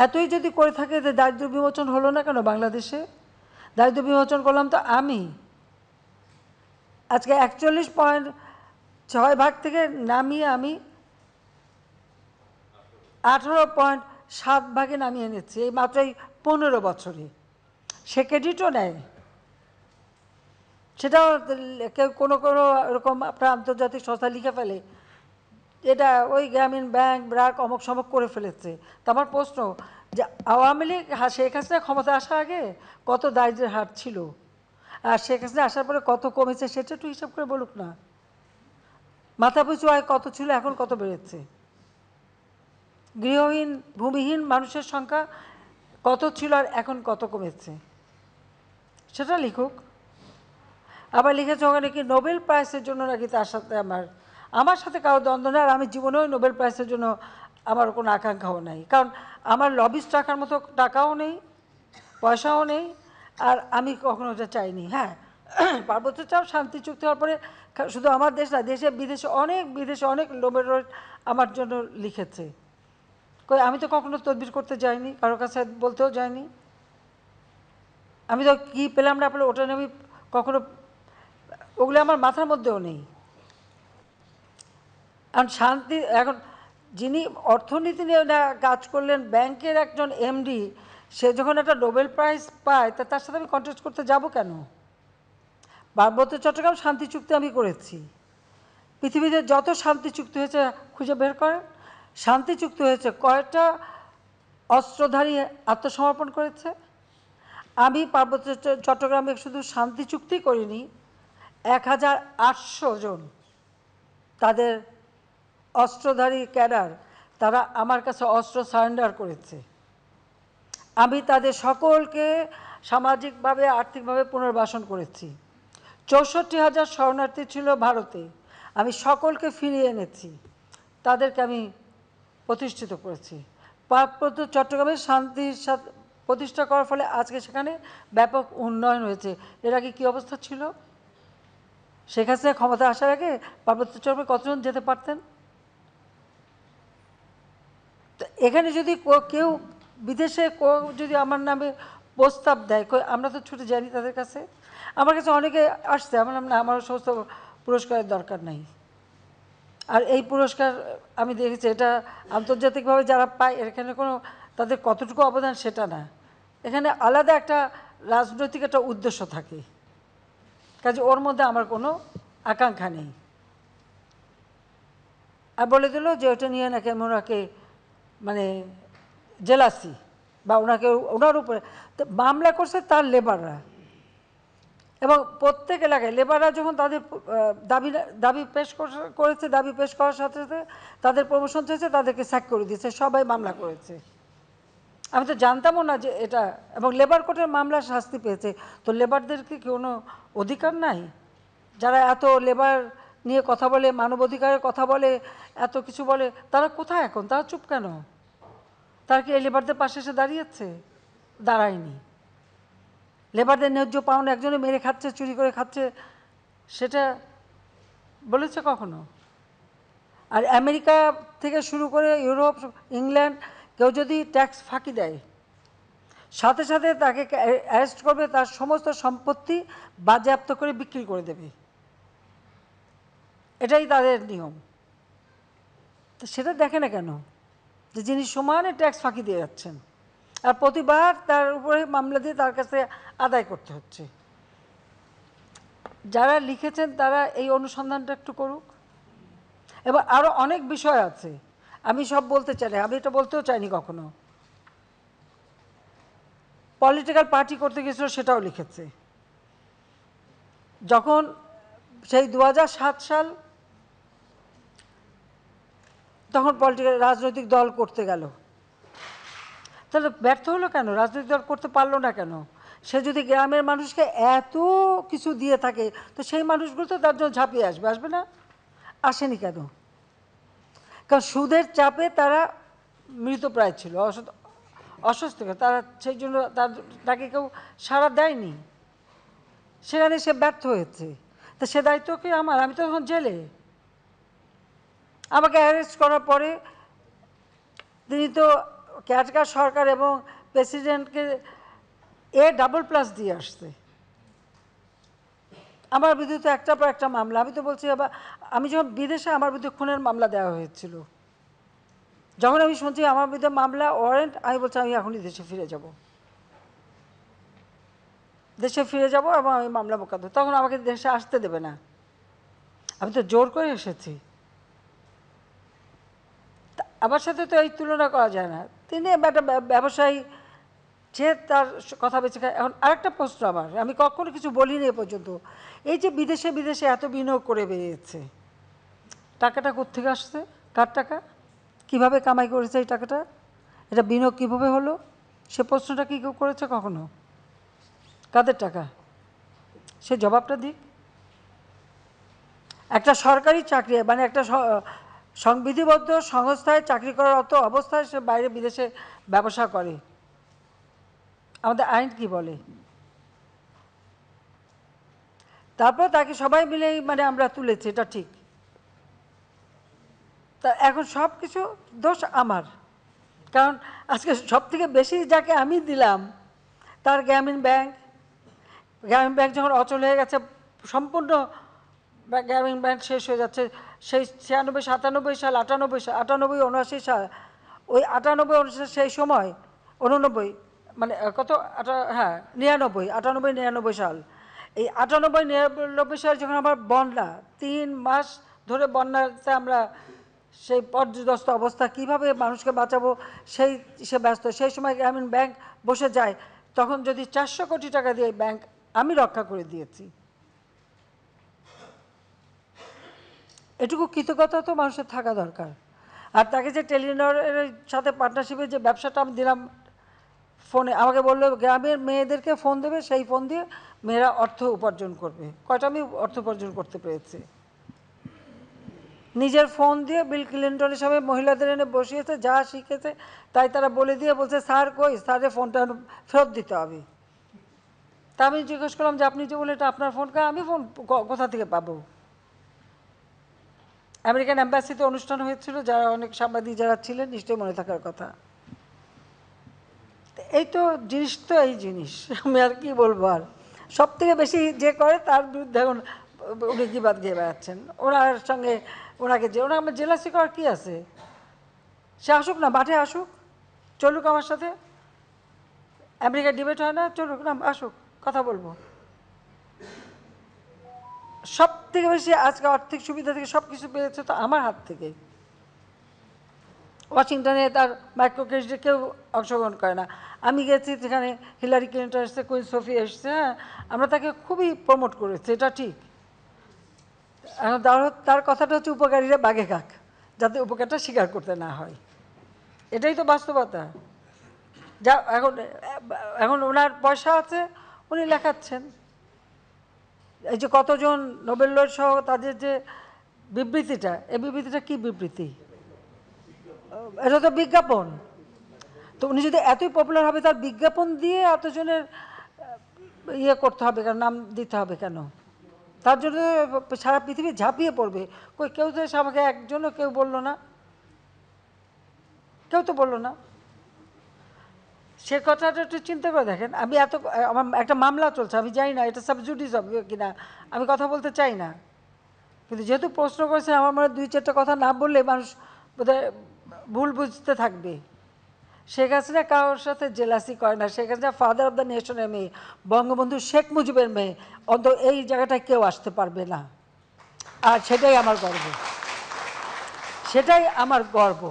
এতই যদি করে থাকে যে দারিদ্র বিমোচন হলো না কেন বাংলাদেশে? দারিদ্র বিমোচন করলাম তো আমি। আজকে 41.6 থেকে নামিয়ে আমি 18.7 নামিয়ে এনেছি এই মাত্র এই 15 বছরে। সে ক্রেডিটও নেয়, সেটাও কেউ কোনো কোনো এরকম আপনার আন্তর্জাতিক সংস্থা লিখে ফেলে এটা ওই গ্রামীণ ব্যাংক ব্র্যাক অমক সমক করে ফেলেছে। তো আমার প্রশ্ন যে আওয়ামী লীগ শেখ হাসিনা ক্ষমতা আসার আগে কত দারিদ্র্যের হার ছিল, আর শেখ হাসিনা আসার পরে কত কমেছে সেটা একটু হিসাব করে বলুক না। মাথাপিছু আয় কত ছিল, এখন কত বেড়েছে? গৃহহীন ভূমিহীন মানুষের সংখ্যা কত ছিল আর এখন কত কমেছে সেটা লিখুক। আবার লিখেছে ওখানে কি নোবেল প্রাইজের জন্য নাকি তার সাথে আমার সাথে কারো দ্বন্দ্ব নেই, আর আমি জীবনেও নোবেল প্রাইজের জন্য আমার কোনো আকাঙ্ক্ষাও নেই, কারণ আমার লবিস্ট রাখার মতো টাকাও নেই, পয়সাও নেই, আর আমি কখনো ওটা চাইনি। হ্যাঁ, পার্বত্য চাপ শান্তি চুক্তি হওয়ার পরে শুধু আমার দেশ না, দেশে বিদেশে অনেক নোবেল আমার জন্য লিখেছে। কই আমি তো কখনো তদবির করতে যাইনি, কারোর কাছে বলতেও যাইনি। আমি তো কী পেলাম না পেলে ওটা নিয়ে আমি কখনো, ওগুলো আমার মাথার মধ্যেও নেই। কারণ শান্তি এখন যিনি অর্থনীতি নিয়ে কাজ করলেন ব্যাংকের একজন এমডি, সে যখন একটা নোবেল প্রাইজ পায় তা তার সাথে আমি কন্টেস্ট করতে যাব কেন? পার্বত্য চট্টগ্রাম শান্তি চুক্তি আমি করেছি। পৃথিবীতে যত শান্তি চুক্তি হয়েছে খুঁজে বের করেন, শান্তি চুক্তি হয়েছে কয়েকটা অস্ত্রধারী আত্মসমর্পণ করেছে। আমি পার্বত্য চট্টগ্রামে শুধু শান্তি চুক্তি করিনি, 1800 জন তাদের অস্ত্রধারী ক্যাডার তারা আমার কাছে অস্ত্র সারেন্ডার করেছে। আমি তাদের সকলকে সামাজিকভাবে আর্থিকভাবে পুনর্বাসন করেছি। 64,000 শরণার্থী ছিল ভারতে, আমি সকলকে ফিরিয়ে এনেছি, তাদেরকে আমি প্রতিষ্ঠিত করেছি। পার্বত্য চট্টগ্রামে শান্তির সাথে প্রতিষ্ঠা করার ফলে আজকে সেখানে ব্যাপক উন্নয়ন হয়েছে। এর আগে কী অবস্থা ছিল? শেখ হাসিনা ক্ষমতা আসার আগে পার্বত্য চট্টগ্রামে কতজন যেতে পারতেন? এখানে যদি কেউ বিদেশে যদি আমার নামে প্রস্তাব দেয়, আমরা তো ছুটে যাইনি তাদের কাছে। আমার কাছে অনেকে আসছে, আমার নাম না, আমার সমস্ত পুরস্কারের দরকার নাই। আর এই পুরস্কার আমি দেখেছি এটা আন্তর্জাতিকভাবে যারা পায় এখানে কোনো তাদের কতটুকু অবদান সেটা না, এখানে আলাদা একটা রাজনৈতিক একটা উদ্দেশ্য থাকে, কাজে ওর মধ্যে আমার কোনো আকাঙ্ক্ষা নেই। আর বলে দিল যে ওটা নিয়ে নাকি আমি ওনাকে মানে জেলাসি বা ওনার উপরে মামলা করছে তার লেবাররা, এবং প্রত্যেক এলাকায় লেবাররা যখন তাদের দাবি পেশ করেছে, দাবি পেশ করার সাথে সাথে তাদের প্রমোশন চেয়েছে, তাদেরকে স্যাক করে দিয়েছে, সবাই মামলা করেছে। আমি তো জানতামও না যে এটা, এবং লেবার কোর্টের মামলা শাস্তি পেয়েছে। তো লেবারদের কি কোনো অধিকার নাই? যারা এত লেবার নিয়ে কথা বলে, মানবাধিকারের কথা বলে, এত কিছু বলে, তারা কোথায় এখন? তারা চুপ কেন? তারা কি এই লেবারদের পাশে এসে দাঁড়িয়েছে? দাঁড়ায়নি। লেবারদের ন্যায্য পাওনা একজনে মেরে খাচ্ছে, চুরি করে খাচ্ছে, সেটা বলেছে কখনো? আর আমেরিকা থেকে শুরু করে ইউরোপ, ইংল্যান্ড, কেউ যদি ট্যাক্স ফাঁকি দেয় সাথে সাথে তাকে অ্যারেস্ট করবে, তার সমস্ত সম্পত্তি বাজেয়াপ্ত করে বিক্রি করে দেবে, এটাই তাদের নিয়ম। তো সেটা দেখে না কেন যে যিনি সমানে ট্যাক্স ফাঁকি দিয়ে যাচ্ছেন, আর প্রতিবার তার উপরে মামলা দিয়ে তার কাছে আদায় করতে হচ্ছে। যারা লিখেছেন তারা এই অনুসন্ধানটা একটু করুক। এবার আরও অনেক বিষয় আছে, আমি সব বলতে চাই না, আমি এটা বলতেও চাইনি কখনো। পলিটিক্যাল পার্টি করতে গেছিল সেটাও লিখেছে। যখন সেই 2007 সাল, তখন রাজনৈতিক দল করতে গেল, তাহলে ব্যর্থ হলো কেন? রাজনৈতিক দল করতে পারলো না কেন? সে যদি গ্রামের মানুষকে এত কিছু দিয়ে থাকে তো সেই মানুষগুলো তো তার জন্য ঝাঁপিয়ে আসবে না? আসেনি কেন? কারণ সুদের চাপে তারা মৃতপ্রায় ছিল, অস্বস্তিকর, তারা সেই জন্য তাকে কেউ সাড়া দেয়নি, সেখানে সে ব্যর্থ হয়েছে। তা সে দায়িত্ব কি আমার? আমি তো তখন জেলে। আমাকে অ্যারেস্ট করার পরে তিনি তো কেয়ারটেকার সরকার এবং প্রেসিডেন্টকে AA+ দিয়ে আসছে। আমার বিরুদ্ধে তো একটার পর একটা মামলা। আমি তো বলছি আবার, আমি যখন বিদেশে আমার বিরুদ্ধে খুনের মামলা দেওয়া হয়েছিল, যখন আমি শুনছি আমার বিরুদ্ধে মামলা ওয়ারেন্ট, আমি বলছি আমি এখনই দেশে ফিরে যাব, এবং আমি মামলা মোকদ্দমা, তখন আমাকে দেশে আসতে দেবে না। আমি তো জোর করে এসেছি। আমার সাথে তো এই তুলনা করা যায় না। তিনি একটা ব্যবসায়ী, যে তার কথা বেঁচে খায়। এখন আরেকটা প্রশ্ন আমার, আমি কখনো কিছু বলিনি এ পর্যন্ত, এই যে বিদেশে বিদেশে এত বিনিয়োগ করে বেরিয়েছে, টাকাটা কোত্থেকে আসছে? কার টাকা? কিভাবে কামাই করেছে এই টাকাটা? এটা বিনিয়োগ কীভাবে হলো? সে প্রশ্নটা কি কেউ করেছে কখনো? কাদের টাকা? সে জবাবটা দিক। একটা সরকারি চাকরি, মানে একটা সংবিধিবদ্ধ সংস্থায় চাকরি করার অত অবস্থায় সে বাইরে বিদেশে ব্যবসা করে, আমাদের আইন কি বলে? তারপর তাকে সবাই মিলেই মানে আমরা তুলেছি, এটা ঠিক। তা এখন সব কিছু দোষ আমার, কারণ আজকে সবথেকে বেশি যাকে আমি দিলাম তার গ্রামীণ ব্যাংক যখন অচল হয়ে গেছে, সম্পূর্ণ গ্রামীণ ব্যাংক শেষ হয়ে যাচ্ছে, সেই 96, 97 সাল, 98, 79 সাল, ওই 98, 79 সেই সময়, 89 মানে কত, 99, 99 সাল, এই 98, 99 সাল যখন আমার বন্যা, 3 মাস ধরে বন্যাতে আমরা সেই পর্যদস্ত অবস্থা, কিভাবে মানুষকে বাঁচাবো সেই সে ব্যস্ত। সেই সময় গ্রামীণ ব্যাংক বসে যায়, তখন যদি 400 কোটি টাকা দিয়ে ব্যাংক আমি রক্ষা করে দিয়েছি, এটুকু কৃতজ্ঞতা তো মানুষের থাকা দরকার। আর তাকে যে টেলিনরের সাথে পার্টনারশিপে যে ব্যবসাটা আমি দিলাম, ফোনে আমাকে বললো গ্রামের মেয়েদেরকে ফোন দেবে, সেই ফোন দিয়ে মেয়েরা অর্থ উপার্জন করবে। কয়টা আমি অর্থ উপার্জন করতে পেরেছি? নিজের ফোন দিয়ে বিল ক্লিন্টনের সঙ্গে মহিলাদের এনে বসিয়েছে, যা শিখেছে তাই তারা বলে দিয়ে বলছে, স্যার কই, স্যারের ফোনটা ফেরত দিতে হবে। তা আমি জিজ্ঞেস করলাম যে আপনি যে বলে এটা আপনার ফোন, আমি ফোন কোথা থেকে পাবো? আমেরিকান অ্যাম্বাসিতে অনুষ্ঠান হয়েছিল, যারা অনেক সাংবাদিক যারা ছিলেন নিশ্চয়ই মনে থাকার কথা। এই তো জিনিস, তো এই জিনিস আমি আর কি বলবো। আর সব থেকে বেশি যে করে তার বিরুদ্ধে এখন উনি গিবাদ গিয়ে বেড়াচ্ছেন। ওনার সঙ্গে ওনাকে যে আমার জেলাসি করার কী আছে? সে আসুক না, মাঠে আসুক, চলুক আমার সাথে। আমেরিকার ডিবেট হয় না, চলুক না, আসুক, কথা বলবো। সব থেকে বেশি আজকে আর্থিক সুবিধা থেকে সব কিছু পেয়েছে তো আমার হাত থেকে। ওয়াশিংটনে তার মাইক্রো ক্রেডিটে কেউ অংশগ্রহণ করে না। আমি গেছি সেখানে, হিলারি ক্লিন্টন এসছে, কুইন সোফি এসছে, হ্যাঁ, আমরা তাকে খুবই প্রমোট করেছি, এটা ঠিক। এখন তার কথাটা হচ্ছে উপকারীরা বাগে খাক, যাতে উপকারটা স্বীকার করতে না হয়, এটাই তো বাস্তবতা। যা এখন এখন ওনার পয়সা আছে, উনি লেখাচ্ছেন। এই যে কতজন নোবেল লয়েড সহ তাদের যে বিবৃতিটা, এই বিবৃতিটা কী বিবৃতি? এটা তো বিজ্ঞাপন। তো উনি যদি এতই পপুলার হবে, তার বিজ্ঞাপন দিয়ে এতজনের ইয়ে করতে হবে কেন, নাম দিতে হবে কেন? তার জন্য সারা পৃথিবী ঝাঁপিয়ে পড়বে। কেউ তো এসে আমাকে একজনও কেউ বললো না, কেউ তো বললো না। সে কথাটা একটু চিন্তা করে দেখেন। আমি আমার একটা মামলা চলছে, আমি জানি না এটা সাবজুডিস হবে কিনা, আমি কথা বলতে চাই না, কিন্তু যেহেতু প্রশ্ন করেছেন, আমার মনে 2-4টা কথা না বললে মানুষ বোধহয় ভুল বুঝতে থাকবে। শেখ হাসিনা কারোর সাথে জেলাসি করে না। Sheikh Hasina father of the নেশনের মেয়ে, বঙ্গবন্ধু শেখ মুজিবের মেয়ে। অন্তত এই জায়গাটায় কেউ আসতে পারবে না, আর সেটাই আমার গর্ব, সেটাই আমার গর্ব।